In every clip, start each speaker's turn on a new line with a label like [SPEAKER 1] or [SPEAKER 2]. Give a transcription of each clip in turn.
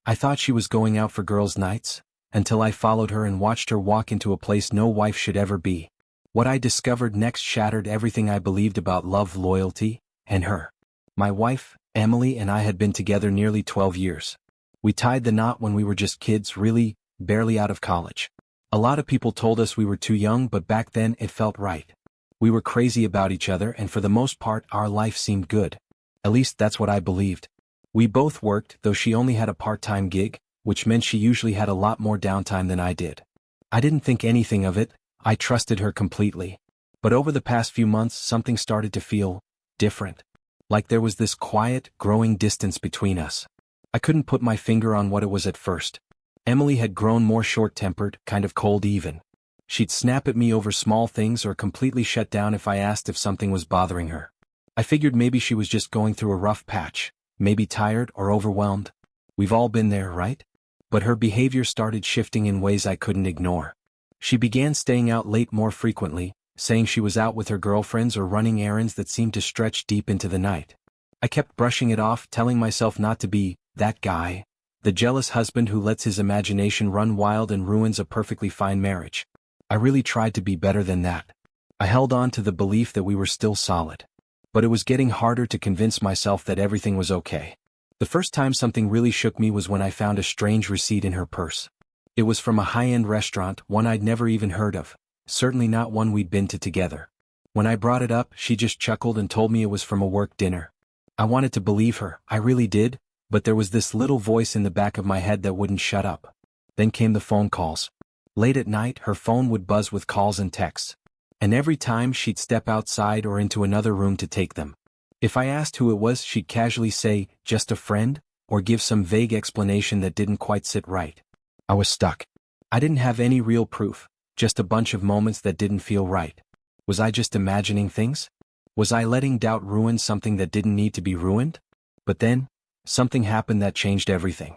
[SPEAKER 1] I thought she was going out for girls' nights, until I followed her and watched her walk into a place no wife should ever be. What I discovered next shattered everything I believed about love, loyalty, and her. My wife, Emily, and I had been together nearly 12 years. We tied the knot when we were just kids, really, barely out of college. A lot of people told us we were too young, but back then it felt right. We were crazy about each other, and for the most part our life seemed good. At least that's what I believed. We both worked, though she only had a part-time gig, which meant she usually had a lot more downtime than I did. I didn't think anything of it, I trusted her completely. But over the past few months something started to feel different. Like there was this quiet, growing distance between us. I couldn't put my finger on what it was at first. Emily had grown more short-tempered, kind of cold even. She'd snap at me over small things or completely shut down if I asked if something was bothering her. I figured maybe she was just going through a rough patch, maybe tired or overwhelmed. We've all been there, right? But her behavior started shifting in ways I couldn't ignore. She began staying out late more frequently, saying she was out with her girlfriends or running errands that seemed to stretch deep into the night. I kept brushing it off, telling myself not to be that guy, the jealous husband who lets his imagination run wild and ruins a perfectly fine marriage. I really tried to be better than that. I held on to the belief that we were still solid. But it was getting harder to convince myself that everything was okay. The first time something really shook me was when I found a strange receipt in her purse. It was from a high-end restaurant, one I'd never even heard of, certainly not one we'd been to together. When I brought it up, she just chuckled and told me it was from a work dinner. I wanted to believe her, I really did, but there was this little voice in the back of my head that wouldn't shut up. Then came the phone calls. Late at night, her phone would buzz with calls and texts. And every time she'd step outside or into another room to take them. If I asked who it was, she'd casually say, "Just a friend," or give some vague explanation that didn't quite sit right. I was stuck. I didn't have any real proof, just a bunch of moments that didn't feel right. Was I just imagining things? Was I letting doubt ruin something that didn't need to be ruined? But then, something happened that changed everything.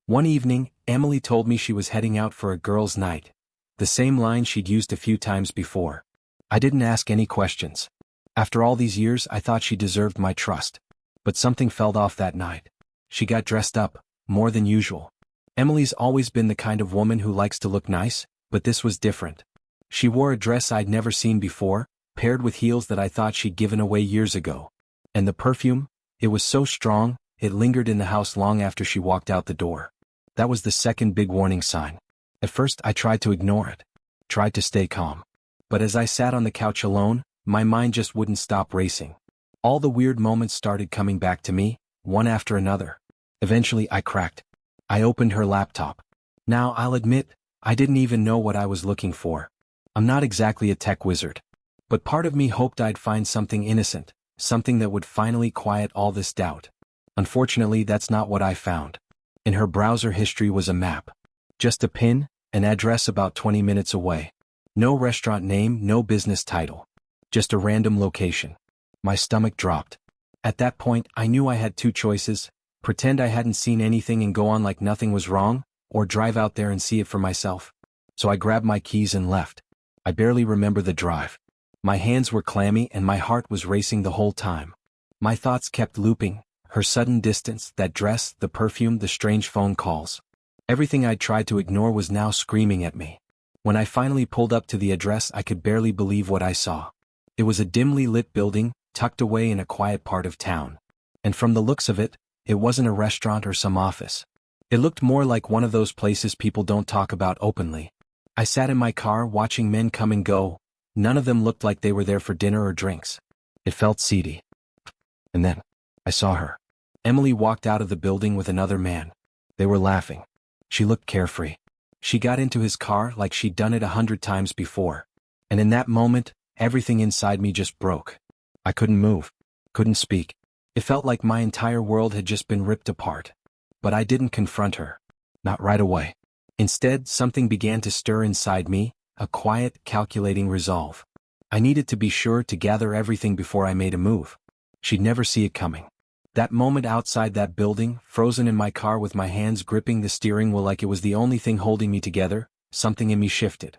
[SPEAKER 1] One evening, Emily told me she was heading out for a girls' night. The same line she'd used a few times before. I didn't ask any questions. After all these years, I thought she deserved my trust. But something felt off that night. She got dressed up, more than usual. Emily's always been the kind of woman who likes to look nice, but this was different. She wore a dress I'd never seen before, paired with heels that I thought she'd given away years ago. And the perfume? It was so strong, it lingered in the house long after she walked out the door. That was the second big warning sign. At first I tried to ignore it. Tried to stay calm. But as I sat on the couch alone, my mind just wouldn't stop racing. All the weird moments started coming back to me, one after another. Eventually I cracked. I opened her laptop. Now I'll admit, I didn't even know what I was looking for. I'm not exactly a tech wizard. But part of me hoped I'd find something innocent, something that would finally quiet all this doubt. Unfortunately, that's not what I found. In her browser history was a map. Just a pin, an address about 20 minutes away. No restaurant name, no business title. Just a random location. My stomach dropped. At that point, I knew I had two choices: pretend I hadn't seen anything and go on like nothing was wrong, or drive out there and see it for myself. So I grabbed my keys and left. I barely remember the drive. My hands were clammy and my heart was racing the whole time. My thoughts kept looping: her sudden distance, that dress, the perfume, the strange phone calls. Everything I'd tried to ignore was now screaming at me. When I finally pulled up to the address, I could barely believe what I saw. It was a dimly lit building, tucked away in a quiet part of town. And from the looks of it, it wasn't a restaurant or some office. It looked more like one of those places people don't talk about openly. I sat in my car watching men come and go. None of them looked like they were there for dinner or drinks. It felt seedy. And then, I saw her. Emily walked out of the building with another man. They were laughing. She looked carefree. She got into his car like she'd done it 100 times before. And in that moment, everything inside me just broke. I couldn't move. Couldn't speak. It felt like my entire world had just been ripped apart. But I didn't confront her. Not right away. Instead, something began to stir inside me, a quiet, calculating resolve. I needed to be sure to gather everything before I made a move. She'd never see it coming. That moment outside that building, frozen in my car with my hands gripping the steering wheel like it was the only thing holding me together, something in me shifted.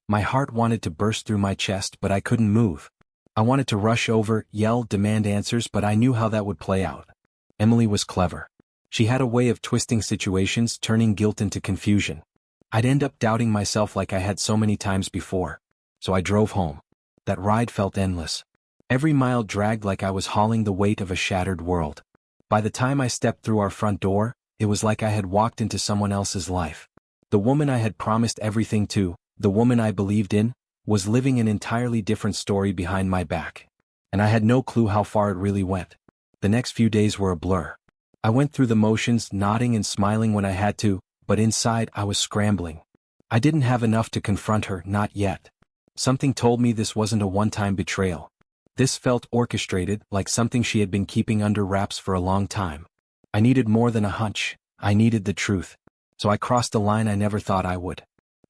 [SPEAKER 1] My heart wanted to burst through my chest, but I couldn't move. I wanted to rush over, yell, demand answers, but I knew how that would play out. Emily was clever. She had a way of twisting situations, turning guilt into confusion. I'd end up doubting myself like I had so many times before. So I drove home. That ride felt endless. Every mile dragged like I was hauling the weight of a shattered world. By the time I stepped through our front door, it was like I had walked into someone else's life. The woman I had promised everything to, the woman I believed in, was living an entirely different story behind my back. And I had no clue how far it really went. The next few days were a blur. I went through the motions, nodding and smiling when I had to, but inside I was scrambling. I didn't have enough to confront her, not yet. Something told me this wasn't a one-time betrayal. This felt orchestrated, like something she had been keeping under wraps for a long time. I needed more than a hunch. I needed the truth. So I crossed a line I never thought I would.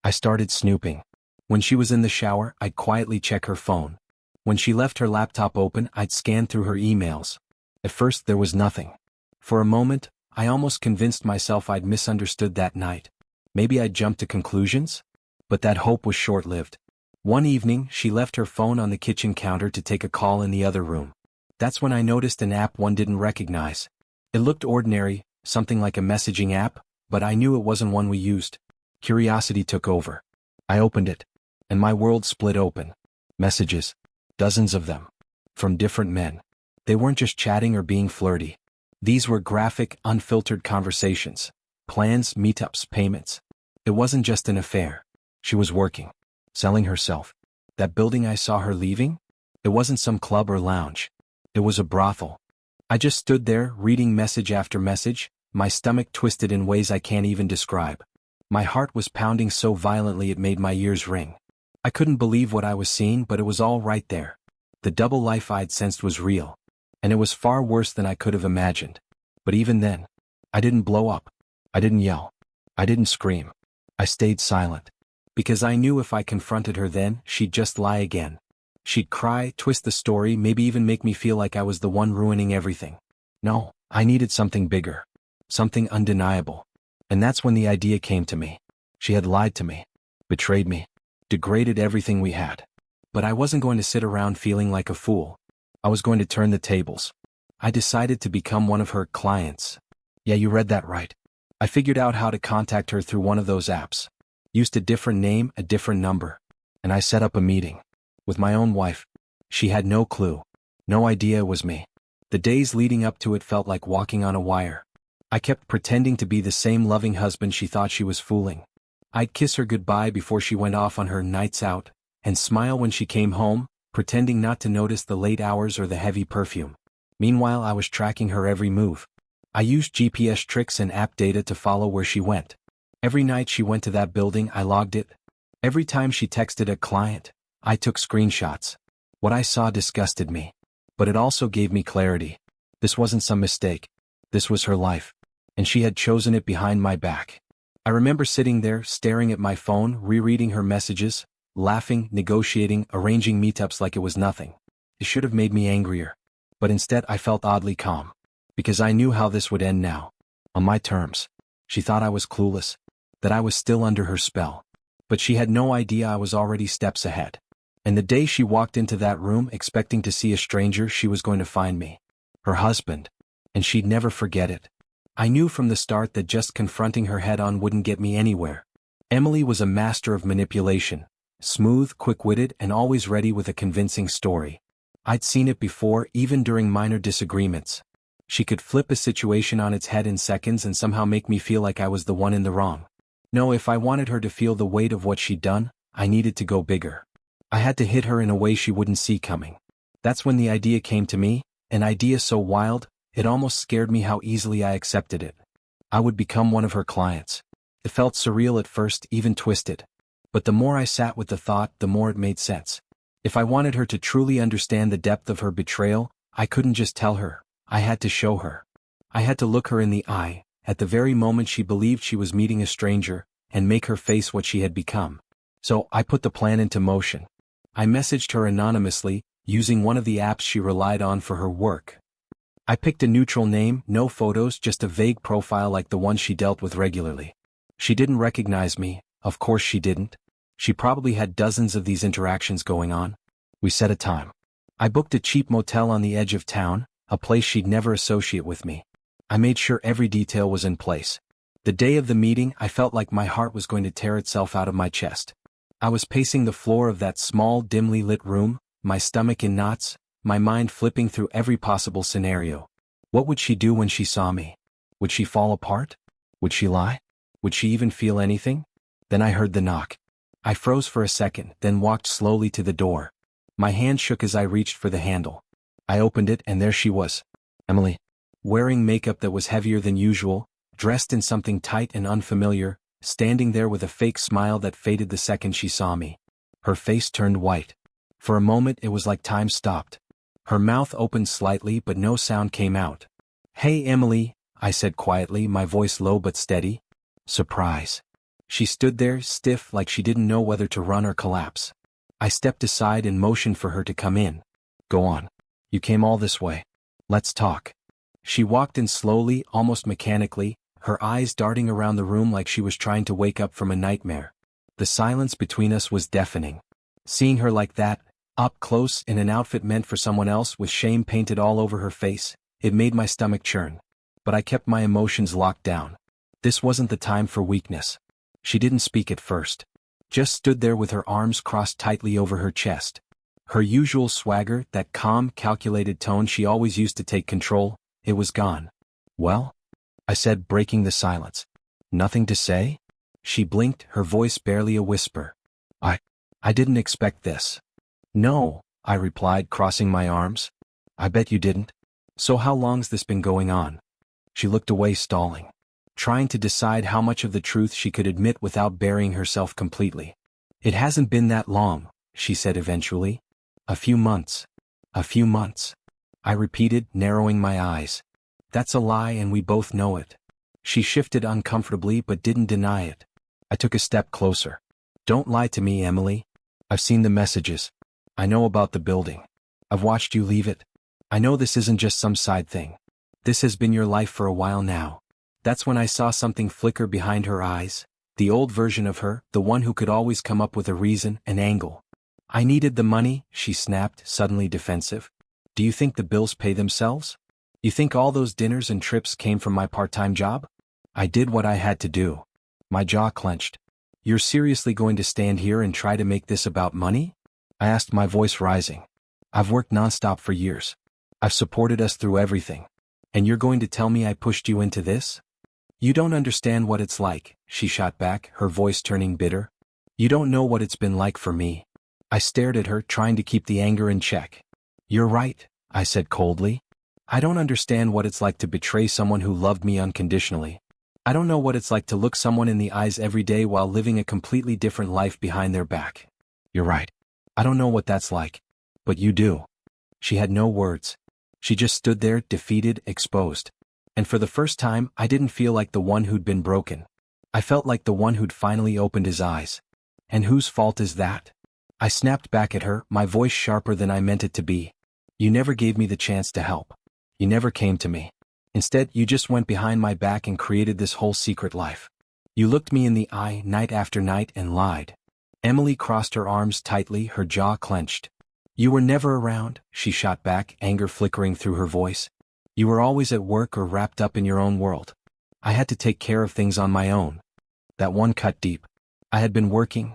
[SPEAKER 1] I started snooping. When she was in the shower, I'd quietly check her phone. When she left her laptop open, I'd scan through her emails. At first there was nothing. For a moment, I almost convinced myself I'd misunderstood that night. Maybe I'd jumped to conclusions? But that hope was short-lived. One evening, she left her phone on the kitchen counter to take a call in the other room. That's when I noticed an app one didn't recognize. It looked ordinary, something like a messaging app, but I knew it wasn't one we used. Curiosity took over. I opened it, and my world split open. Messages. Dozens of them. From different men. They weren't just chatting or being flirty. These were graphic, unfiltered conversations. Plans, meetups, payments. It wasn't just an affair. She was working. Selling herself. That building I saw her leaving? It wasn't some club or lounge. It was a brothel. I just stood there, reading message after message, my stomach twisted in ways I can't even describe. My heart was pounding so violently it made my ears ring. I couldn't believe what I was seeing, but it was all right there. The double life I'd sensed was real. And it was far worse than I could have imagined. But even then, I didn't blow up. I didn't yell. I didn't scream. I stayed silent. Because I knew if I confronted her then, she'd just lie again. She'd cry, twist the story, maybe even make me feel like I was the one ruining everything. No, I needed something bigger. Something undeniable. And that's when the idea came to me. She had lied to me. Betrayed me. Degraded everything we had. But I wasn't going to sit around feeling like a fool. I was going to turn the tables. I decided to become one of her clients. Yeah, you read that right. I figured out how to contact her through one of those apps. Used a different name, a different number. And I set up a meeting. With my own wife. She had no clue. No idea it was me. The days leading up to it felt like walking on a wire. I kept pretending to be the same loving husband she thought she was fooling. I'd kiss her goodbye before she went off on her nights out, and smile when she came home, pretending not to notice the late hours or the heavy perfume. Meanwhile, I was tracking her every move. I used GPS tricks and app data to follow where she went. Every night she went to that building, I logged it. Every time she texted a client, I took screenshots. What I saw disgusted me. But it also gave me clarity. This wasn't some mistake. This was her life. And she had chosen it behind my back. I remember sitting there, staring at my phone, rereading her messages, laughing, negotiating, arranging meetups like it was nothing. It should have made me angrier. But instead I felt oddly calm. Because I knew how this would end now. On my terms. She thought I was clueless. That I was still under her spell. But she had no idea I was already steps ahead. And the day she walked into that room expecting to see a stranger, she was going to find me. Her husband. And she'd never forget it. I knew from the start that just confronting her head-on wouldn't get me anywhere. Emily was a master of manipulation. Smooth, quick-witted, and always ready with a convincing story. I'd seen it before, even during minor disagreements. She could flip a situation on its head in seconds and somehow make me feel like I was the one in the wrong. No, if I wanted her to feel the weight of what she'd done, I needed to go bigger. I had to hit her in a way she wouldn't see coming. That's when the idea came to me, an idea so wild, it almost scared me how easily I accepted it. I would become one of her clients. It felt surreal at first, even twisted. But the more I sat with the thought, the more it made sense. If I wanted her to truly understand the depth of her betrayal, I couldn't just tell her. I had to show her. I had to look her in the eye, at the very moment she believed she was meeting a stranger, and make her face what she had become. So I put the plan into motion. I messaged her anonymously, using one of the apps she relied on for her work. I picked a neutral name, no photos, just a vague profile like the one she dealt with regularly. She didn't recognize me, of course she didn't. She probably had dozens of these interactions going on. We set a time. I booked a cheap motel on the edge of town, a place she'd never associate with me. I made sure every detail was in place. The day of the meeting, I felt like my heart was going to tear itself out of my chest. I was pacing the floor of that small, dimly lit room, my stomach in knots, my mind flipping through every possible scenario. What would she do when she saw me? Would she fall apart? Would she lie? Would she even feel anything? Then I heard the knock. I froze for a second, then walked slowly to the door. My hand shook as I reached for the handle. I opened it and there she was. Emily. Wearing makeup that was heavier than usual, dressed in something tight and unfamiliar, standing there with a fake smile that faded the second she saw me. Her face turned white. For a moment it was like time stopped. Her mouth opened slightly but no sound came out. "Hey Emily," I said quietly, my voice low but steady. Surprise. She stood there, stiff, like she didn't know whether to run or collapse. I stepped aside and motioned for her to come in. "Go on. You came all this way. Let's talk." She walked in slowly, almost mechanically, her eyes darting around the room like she was trying to wake up from a nightmare. The silence between us was deafening. Seeing her like that, up close in an outfit meant for someone else with shame painted all over her face, it made my stomach churn. But I kept my emotions locked down. This wasn't the time for weakness. She didn't speak at first. Just stood there with her arms crossed tightly over her chest. Her usual swagger, that calm, calculated tone she always used to take control, it was gone. "Well?" I said, breaking the silence. "Nothing to say?" She blinked, her voice barely a whisper. I didn't expect this." "No," I replied, crossing my arms. "I bet you didn't. So how long's this been going on?" She looked away, stalling, trying to decide how much of the truth she could admit without burying herself completely. "It hasn't been that long," she said eventually. "A few months." "A few months," I repeated, narrowing my eyes. "That's a lie and we both know it." She shifted uncomfortably but didn't deny it. I took a step closer. "Don't lie to me, Emily. I've seen the messages. I know about the building. I've watched you leave it. I know this isn't just some side thing. This has been your life for a while now." That's when I saw something flicker behind her eyes, the old version of her, the one who could always come up with a reason, an angle. "I needed the money," she snapped, suddenly defensive. "Do you think the bills pay themselves? You think all those dinners and trips came from my part-time job?" I did what I had to do. My jaw clenched. "You're seriously going to stand here and try to make this about money?" I asked, my voice rising. "I've worked nonstop for years. I've supported us through everything. And you're going to tell me I pushed you into this?" "You don't understand what it's like," she shot back, her voice turning bitter. "You don't know what it's been like for me." I stared at her, trying to keep the anger in check. "You're right," I said coldly. "I don't understand what it's like to betray someone who loved me unconditionally. I don't know what it's like to look someone in the eyes every day while living a completely different life behind their back. You're right. I don't know what that's like. But you do." She had no words. She just stood there, defeated, exposed. And for the first time, I didn't feel like the one who'd been broken. I felt like the one who'd finally opened his eyes. "And whose fault is that?" I snapped back at her, my voice sharper than I meant it to be. "You never gave me the chance to help. You never came to me. Instead, you just went behind my back and created this whole secret life. You looked me in the eye night after night and lied." Emily crossed her arms tightly, her jaw clenched. "You were never around," she shot back, anger flickering through her voice. "You were always at work or wrapped up in your own world. I had to take care of things on my own." That one cut deep. I had been working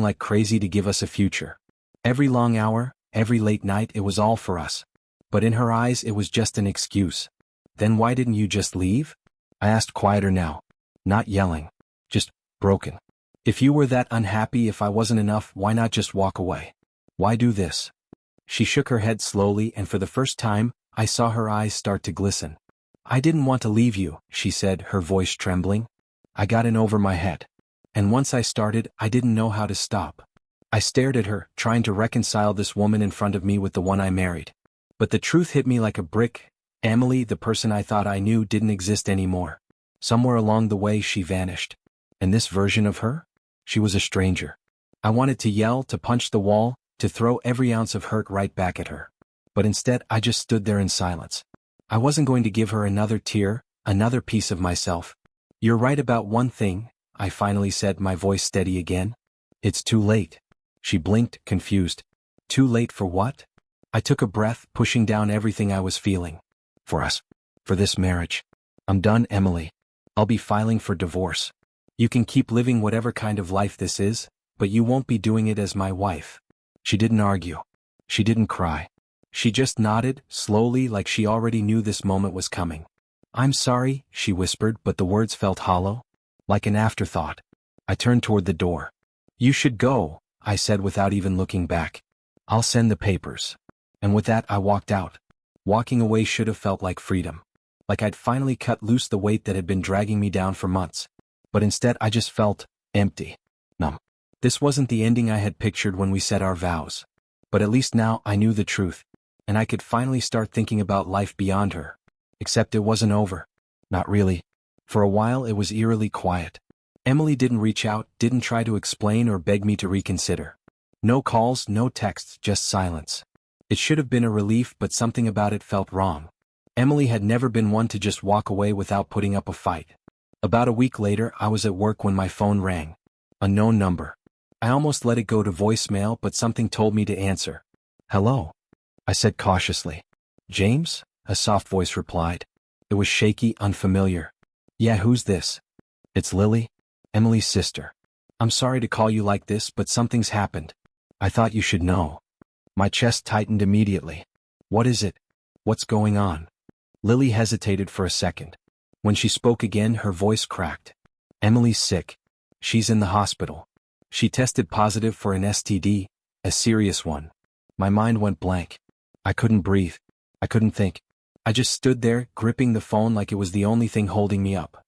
[SPEAKER 1] like crazy to give us a future. Every long hour, every late night, it was all for us. But in her eyes it was just an excuse. "Then why didn't you just leave?" I asked, quieter now. Not yelling. Just broken. "If you were that unhappy, if I wasn't enough, why not just walk away? Why do this?" She shook her head slowly, and for the first time, I saw her eyes start to glisten. "I didn't want to leave you," she said, her voice trembling. "I got in over my head. And once I started, I didn't know how to stop." I stared at her, trying to reconcile this woman in front of me with the one I married. But the truth hit me like a brick. Emily, the person I thought I knew, didn't exist anymore. Somewhere along the way she vanished. And this version of her? She was a stranger. I wanted to yell, to punch the wall, to throw every ounce of hurt right back at her. But instead I just stood there in silence. I wasn't going to give her another tear, another piece of myself. "You're right about one thing," I finally said, my voice steady again. "It's too late." She blinked, confused. "Too late for what?" I took a breath, pushing down everything I was feeling. "For us. For this marriage. I'm done, Emily. I'll be filing for divorce. You can keep living whatever kind of life this is, but you won't be doing it as my wife. She didn't argue. She didn't cry. She just nodded, slowly, like she already knew this moment was coming. I'm sorry, she whispered, but the words felt hollow, like an afterthought. I turned toward the door. You should go, I said without even looking back. I'll send the papers. And with that I walked out. Walking away should have felt like freedom. Like I'd finally cut loose the weight that had been dragging me down for months. But instead I just felt empty. Numb. This wasn't the ending I had pictured when we said our vows. But at least now I knew the truth. And I could finally start thinking about life beyond her. Except it wasn't over. Not really. For a while it was eerily quiet. Emily didn't reach out, didn't try to explain or beg me to reconsider. No calls, no texts, just silence. It should have been a relief, but something about it felt wrong. Emily had never been one to just walk away without putting up a fight. About a week later, I was at work when my phone rang. Unknown number. I almost let it go to voicemail, but something told me to answer. Hello? I said cautiously. James? A soft voice replied. It was shaky, unfamiliar. Yeah, who's this? It's Lily, Emily's sister. I'm sorry to call you like this, but something's happened. I thought you should know. My chest tightened immediately. What is it? What's going on? Lily hesitated for a second. When she spoke again, her voice cracked. Emily's sick. She's in the hospital. She tested positive for an STD, a serious one. My mind went blank. I couldn't breathe. I couldn't think. I just stood there, gripping the phone like it was the only thing holding me up.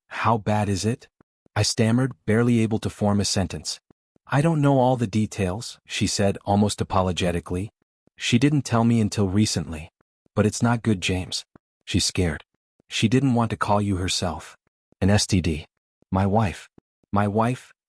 [SPEAKER 1] How bad is it? I stammered, barely able to form a sentence. I don't know all the details, she said, almost apologetically. She didn't tell me until recently. But it's not good, James. She's scared. She didn't want to call you herself. An STD. My wife,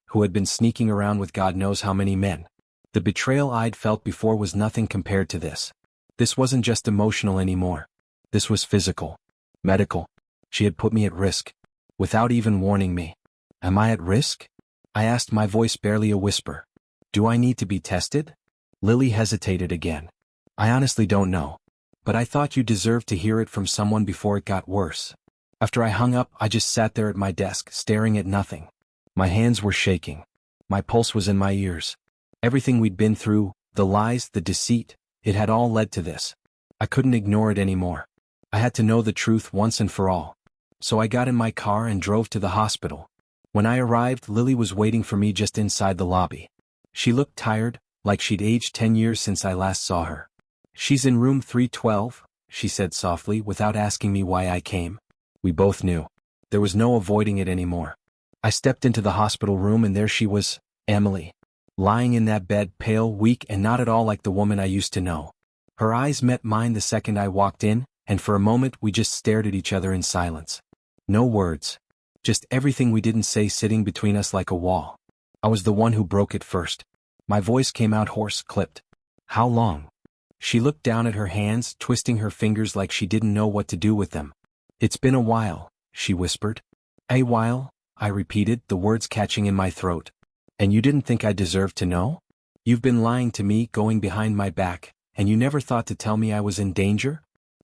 [SPEAKER 1] who had been sneaking around with God knows how many men. The betrayal I'd felt before was nothing compared to this. This wasn't just emotional anymore. This was physical. Medical. She had put me at risk. Without even warning me. Am I at risk? I asked, my voice barely a whisper. Do I need to be tested? Lily hesitated again. I honestly don't know. But I thought you deserved to hear it from someone before it got worse. After I hung up, I just sat there at my desk, staring at nothing. My hands were shaking. My pulse was in my ears. Everything we'd been through, the lies, the deceit, it had all led to this. I couldn't ignore it anymore. I had to know the truth once and for all. So I got in my car and drove to the hospital. When I arrived, Lily was waiting for me just inside the lobby. She looked tired, like she'd aged 10 years since I last saw her. She's in room 312, she said softly, without asking me why I came. We both knew. There was no avoiding it anymore. I stepped into the hospital room and there she was, Emily. Lying in that bed, pale, weak, and not at all like the woman I used to know. Her eyes met mine the second I walked in, and for a moment we just stared at each other in silence. No words. Just everything we didn't say sitting between us like a wall. I was the one who broke it first. My voice came out hoarse, clipped. How long? She looked down at her hands, twisting her fingers like she didn't know what to do with them. It's been a while, she whispered. A while, I repeated, the words catching in my throat. And you didn't think I deserved to know? You've been lying to me, going behind my back, and you never thought to tell me I was in danger?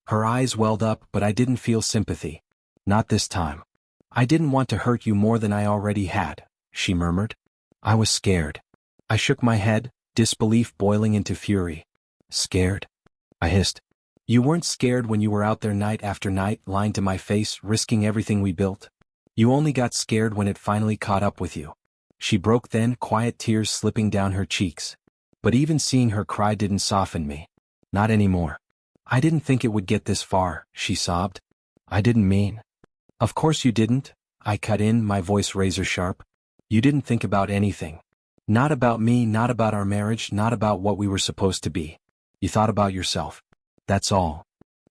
[SPEAKER 1] Her eyes welled up, but I didn't feel sympathy. Not this time. I didn't want to hurt you more than I already had, she murmured. I was scared. I shook my head, disbelief boiling into fury. Scared? I hissed. You weren't scared when you were out there night after night, lying to my face, risking everything we built. You only got scared when it finally caught up with you. She broke then, quiet tears slipping down her cheeks. But even seeing her cry didn't soften me. Not anymore. I didn't think it would get this far, she sobbed. I didn't mean. Of course you didn't, I cut in, my voice razor sharp. You didn't think about anything. Not about me, not about our marriage, not about what we were supposed to be. You thought about yourself. That's all.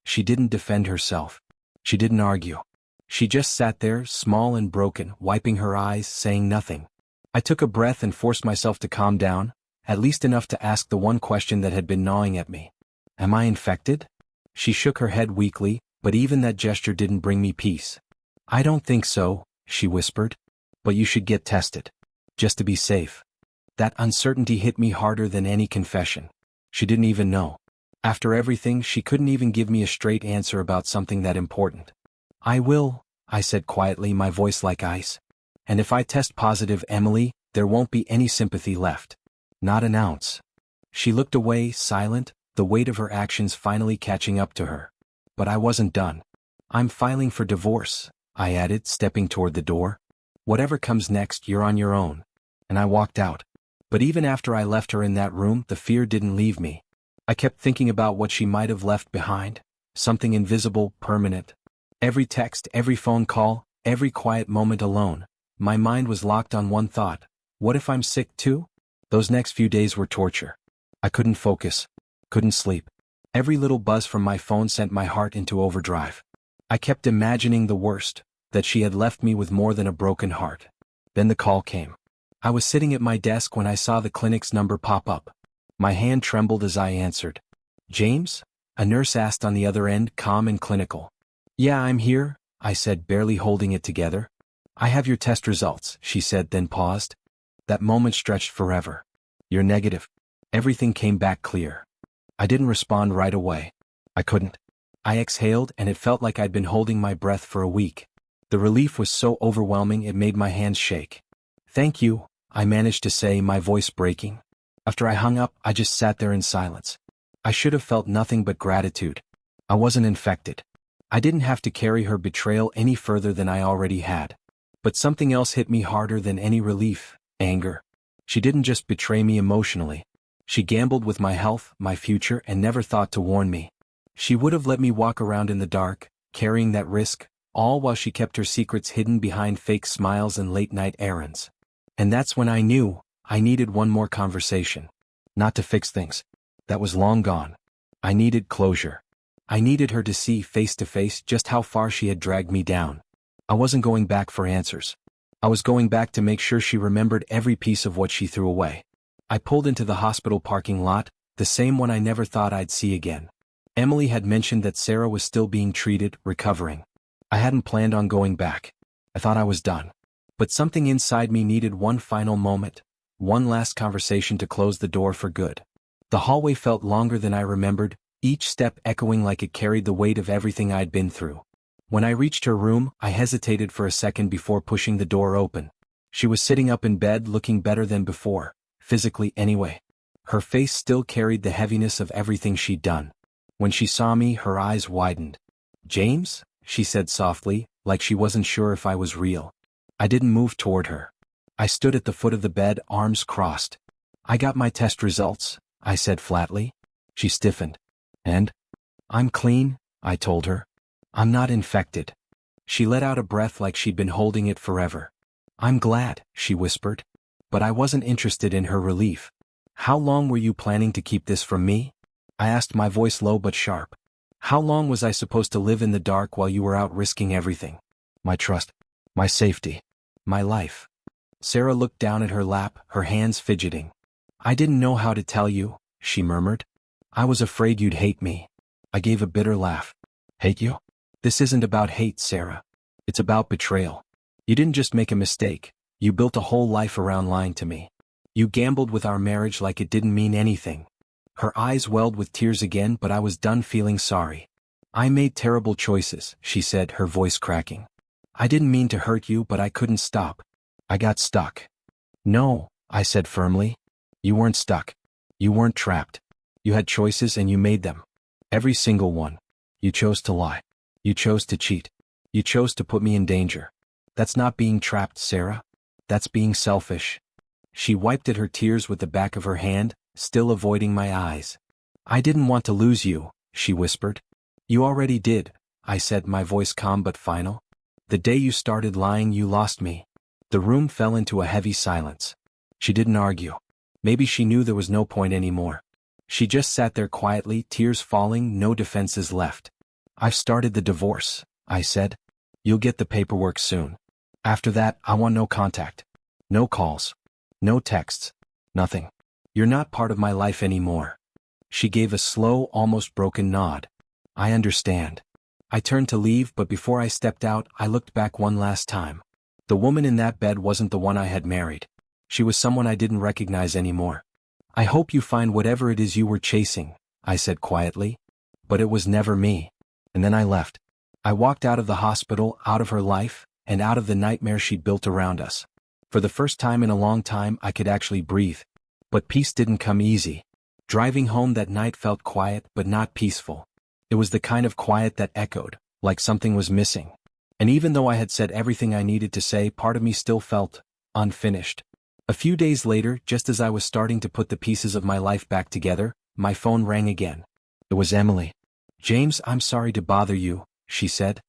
[SPEAKER 1] She didn't defend herself. She didn't argue. She just sat there, small and broken, wiping her eyes, saying nothing. I took a breath and forced myself to calm down, at least enough to ask the one question that had been gnawing at me. Am I infected? She shook her head weakly, but even that gesture didn't bring me peace. I don't think so, she whispered. But you should get tested. Just to be safe. That uncertainty hit me harder than any confession. She didn't even know. After everything, she couldn't even give me a straight answer about something that important. I will, I said quietly, my voice like ice. And if I test positive, Emily, there won't be any sympathy left. Not an ounce. She looked away, silent, the weight of her actions finally catching up to her. But I wasn't done. I'm filing for divorce, I added, stepping toward the door. Whatever comes next, you're on your own. And I walked out. But even after I left her in that room, the fear didn't leave me. I kept thinking about what she might have left behind. Something invisible, permanent. Every text, every phone call, every quiet moment alone. My mind was locked on one thought. What if I'm sick too? Those next few days were torture. I couldn't focus. Couldn't sleep. Every little buzz from my phone sent my heart into overdrive. I kept imagining the worst, that she had left me with more than a broken heart. Then the call came. I was sitting at my desk when I saw the clinic's number pop up. My hand trembled as I answered. James? A nurse asked on the other end, calm and clinical. Yeah, I'm here, I said, barely holding it together. I have your test results, she said, then paused. That moment stretched forever. You're negative. Everything came back clear. I didn't respond right away. I couldn't. I exhaled, and it felt like I'd been holding my breath for a week. The relief was so overwhelming it made my hands shake. Thank you, I managed to say, my voice breaking. After I hung up, I just sat there in silence. I should have felt nothing but gratitude. I wasn't infected. I didn't have to carry her betrayal any further than I already had. But something else hit me harder than any relief: anger. She didn't just betray me emotionally. She gambled with my health, my future, and never thought to warn me. She would have let me walk around in the dark, carrying that risk, all while she kept her secrets hidden behind fake smiles and late-night errands. And that's when I knew I needed one more conversation. Not to fix things. That was long gone. I needed closure. I needed her to see face to face just how far she had dragged me down. I wasn't going back for answers. I was going back to make sure she remembered every piece of what she threw away. I pulled into the hospital parking lot, the same one I never thought I'd see again. Emily had mentioned that Sarah was still being treated, recovering. I hadn't planned on going back. I thought I was done. But something inside me needed one final moment, one last conversation to close the door for good. The hallway felt longer than I remembered, each step echoing like it carried the weight of everything I'd been through. When I reached her room, I hesitated for a second before pushing the door open. She was sitting up in bed, looking better than before, physically anyway. Her face still carried the heaviness of everything she'd done. When she saw me, her eyes widened. James? She said softly, like she wasn't sure if I was real. I didn't move toward her. I stood at the foot of the bed, arms crossed. I got my test results, I said flatly. She stiffened. And? I'm clean, I told her. I'm not infected. She let out a breath like she'd been holding it forever. I'm glad, she whispered. But I wasn't interested in her relief. How long were you planning to keep this from me? I asked, my voice low but sharp. How long was I supposed to live in the dark while you were out risking everything? My trust, my safety, my life. Sarah looked down at her lap, her hands fidgeting. I didn't know how to tell you, she murmured. I was afraid you'd hate me. I gave a bitter laugh. Hate you? This isn't about hate, Sarah. It's about betrayal. You didn't just make a mistake. You built a whole life around lying to me. You gambled with our marriage like it didn't mean anything. Her eyes welled with tears again, but I was done feeling sorry. I made terrible choices, she said, her voice cracking. I didn't mean to hurt you, but I couldn't stop. I got stuck. No, I said firmly. You weren't stuck. You weren't trapped. You had choices and you made them. Every single one. You chose to lie. You chose to cheat. You chose to put me in danger. That's not being trapped, Sarah. That's being selfish. She wiped at her tears with the back of her hand, still avoiding my eyes. I didn't want to lose you, she whispered. You already did, I said, my voice calm but final. The day you started lying, you lost me. The room fell into a heavy silence. She didn't argue. Maybe she knew there was no point anymore. She just sat there quietly, tears falling, no defenses left. I've started the divorce, I said. You'll get the paperwork soon. After that, I want no contact. No calls. No texts. Nothing. You're not part of my life anymore. She gave a slow, almost broken nod. I understand. I turned to leave, but before I stepped out, I looked back one last time. The woman in that bed wasn't the one I had married. She was someone I didn't recognize anymore. I hope you find whatever it is you were chasing, I said quietly. But it was never me. And then I left. I walked out of the hospital, out of her life, and out of the nightmare she'd built around us. For the first time in a long time I could actually breathe. But peace didn't come easy. Driving home that night felt quiet but not peaceful. It was the kind of quiet that echoed, like something was missing. And even though I had said everything I needed to say, part of me still felt unfinished. A few days later, just as I was starting to put the pieces of my life back together, my phone rang again. It was Emily. "James, I'm sorry to bother you," she said.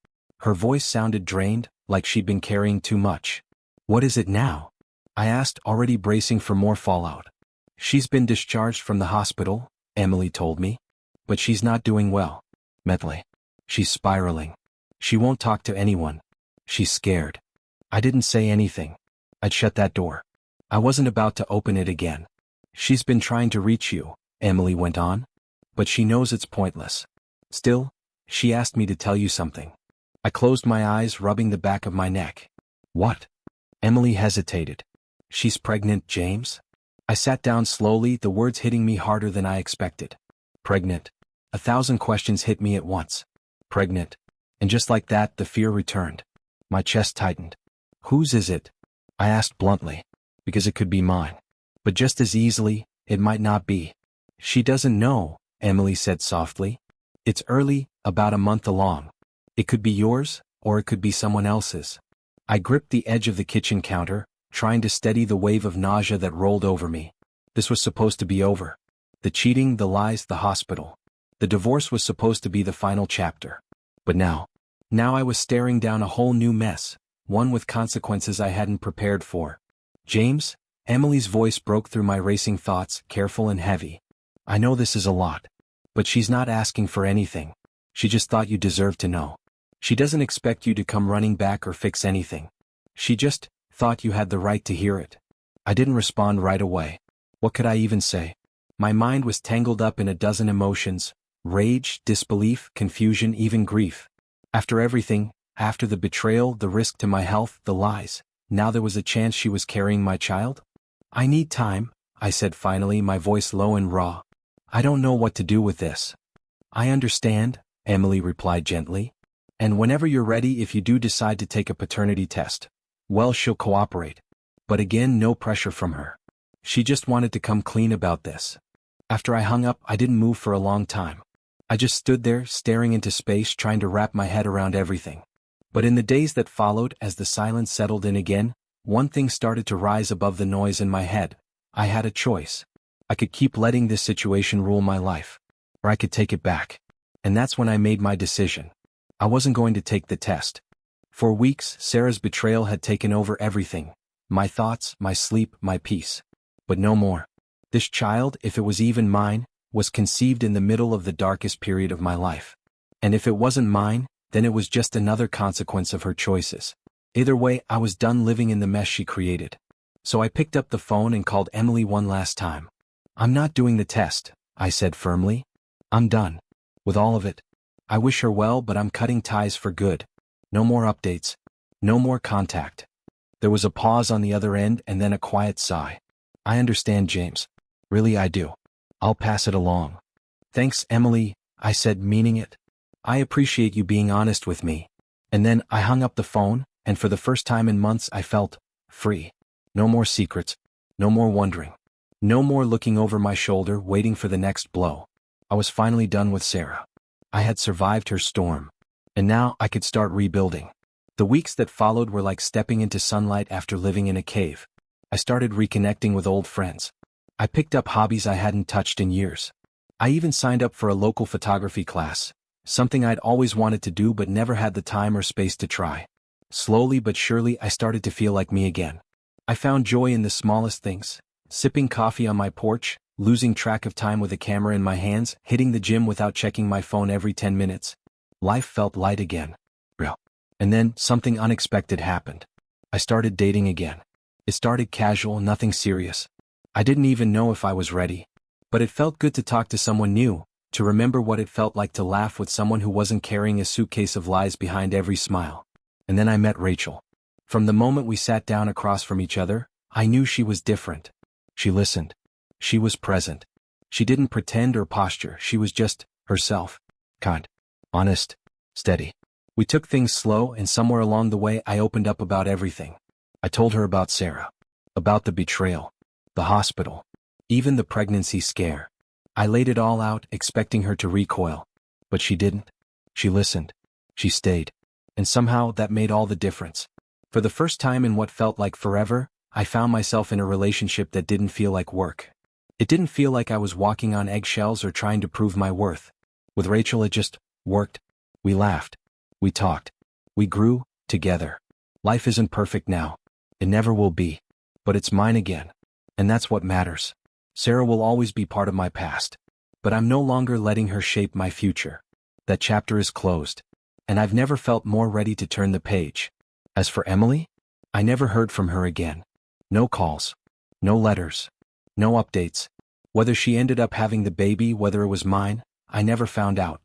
[SPEAKER 1] Her voice sounded drained, like she'd been carrying too much. "What is it now?" I asked, already bracing for more fallout. "She's been discharged from the hospital," Emily told me. "But she's not doing well. Mentally. She's spiraling. She won't talk to anyone. She's scared." I didn't say anything. I'd shut that door. I wasn't about to open it again. "She's been trying to reach you," Emily went on. "But she knows it's pointless. Still, she asked me to tell you something." I closed my eyes, rubbing the back of my neck. "What?" Emily hesitated. "She's pregnant, James." I sat down slowly, the words hitting me harder than I expected. Pregnant. 1,000 questions hit me at once. Pregnant. And just like that, the fear returned. My chest tightened. "Whose is it?" I asked bluntly. "Because it could be mine. But just as easily, it might not be." "She doesn't know," Emily said softly. "It's early, about a month along. It could be yours, or it could be someone else's." I gripped the edge of the kitchen counter, trying to steady the wave of nausea that rolled over me. This was supposed to be over. The cheating, the lies, the hospital. The divorce was supposed to be the final chapter. But now I was staring down a whole new mess, one with consequences I hadn't prepared for. "James," Emily's voice broke through my racing thoughts, careful and heavy. "I know this is a lot. But she's not asking for anything. She just thought you deserved to know. She doesn't expect you to come running back or fix anything. She just thought you had the right to hear it." I didn't respond right away. What could I even say? My mind was tangled up in a dozen emotions: rage, disbelief, confusion, even grief. After everything, after the betrayal, the risk to my health, the lies, now there was a chance she was carrying my child? "I need time," I said finally, my voice low and raw. "I don't know what to do with this." "I understand," Emily replied gently. "And whenever you're ready, if you do decide to take a paternity test, well, she'll cooperate." But again, no pressure from her. She just wanted to come clean about this. After I hung up, I didn't move for a long time. I just stood there, staring into space, trying to wrap my head around everything. But in the days that followed, as the silence settled in again, one thing started to rise above the noise in my head. I had a choice. I could keep letting this situation rule my life, or I could take it back. And that's when I made my decision. I wasn't going to take the test. For weeks, Sarah's betrayal had taken over everything. My thoughts, my sleep, my peace. But no more. This child, if it was even mine, was conceived in the middle of the darkest period of my life. And if it wasn't mine, then it was just another consequence of her choices. Either way, I was done living in the mess she created. So I picked up the phone and called Emily one last time. "I'm not doing the test," I said firmly. "I'm done with all of it. I wish her well, but I'm cutting ties for good. No more updates. No more contact." There was a pause on the other end and then a quiet sigh. "I understand, James. Really, I do. I'll pass it along." "Thanks, Emily," I said, meaning it. "I appreciate you being honest with me." And then I hung up the phone, and for the first time in months I felt free. No more secrets. No more wondering. No more looking over my shoulder, waiting for the next blow. I was finally done with Sarah. I had survived her storm. And now I could start rebuilding. The weeks that followed were like stepping into sunlight after living in a cave. I started reconnecting with old friends. I picked up hobbies I hadn't touched in years. I even signed up for a local photography class, something I'd always wanted to do but never had the time or space to try. Slowly but surely, I started to feel like me again. I found joy in the smallest things: sipping coffee on my porch, losing track of time with a camera in my hands, hitting the gym without checking my phone every 10 minutes. Life felt light again. Real. And then, something unexpected happened. I started dating again. It started casual, nothing serious. I didn't even know if I was ready. But it felt good to talk to someone new, to remember what it felt like to laugh with someone who wasn't carrying a suitcase of lies behind every smile. And then I met Rachel. From the moment we sat down across from each other, I knew she was different. She listened. She was present. She didn't pretend or posture, she was just herself. Kind. Honest. Steady. We took things slow, and somewhere along the way I opened up about everything. I told her about Sarah, about the betrayal, the hospital, even the pregnancy scare. I laid it all out, expecting her to recoil. But she didn't. She listened. She stayed. And somehow that made all the difference. For the first time in what felt like forever, I found myself in a relationship that didn't feel like work. It didn't feel like I was walking on eggshells or trying to prove my worth. With Rachel, it just worked. We laughed. We talked. We grew together. Life isn't perfect now. It never will be. But it's mine again. And that's what matters. Sarah will always be part of my past. But I'm no longer letting her shape my future. That chapter is closed. And I've never felt more ready to turn the page. As for Emily, I never heard from her again. No calls. No letters. No updates. Whether she ended up having the baby, whether it was mine, I never found out.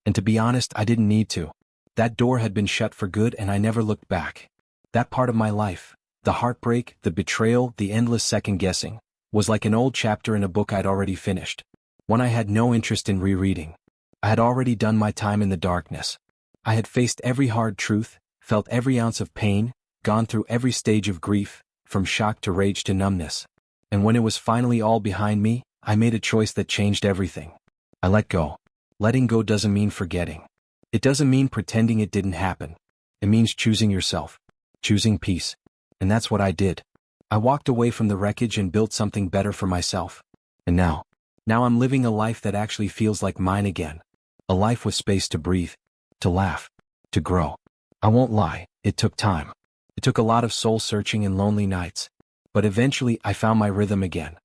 [SPEAKER 1] And to be honest, I didn't need to. That door had been shut for good, and I never looked back. That part of my life, the heartbreak, the betrayal, the endless second-guessing, was like an old chapter in a book I'd already finished. One I had no interest in rereading. I had already done my time in the darkness. I had faced every hard truth, felt every ounce of pain, gone through every stage of grief, from shock to rage to numbness. And when it was finally all behind me, I made a choice that changed everything. I let go. Letting go doesn't mean forgetting. It doesn't mean pretending it didn't happen. It means choosing yourself. Choosing peace. And that's what I did. I walked away from the wreckage and built something better for myself. And now I'm living a life that actually feels like mine again. A life with space to breathe, to laugh, to grow. I won't lie, it took time. It took a lot of soul-searching and lonely nights. But eventually I found my rhythm again.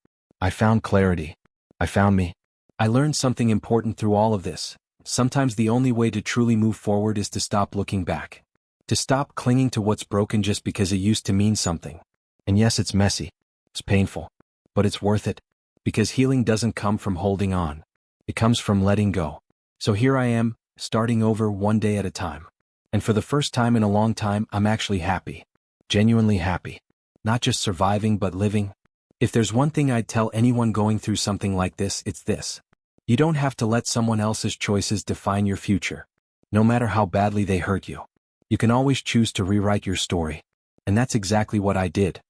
[SPEAKER 1] I found clarity. I found me. I learned something important through all of this. Sometimes the only way to truly move forward is to stop looking back. To stop clinging to what's broken just because it used to mean something. And yes, it's messy. It's painful. But it's worth it. Because healing doesn't come from holding on. It comes from letting go. So here I am, starting over one day at a time. And for the first time in a long time, I'm actually happy. Genuinely happy. Not just surviving but living. If there's one thing I'd tell anyone going through something like this, it's this. You don't have to let someone else's choices define your future. No matter how badly they hurt you. You can always choose to rewrite your story. And that's exactly what I did.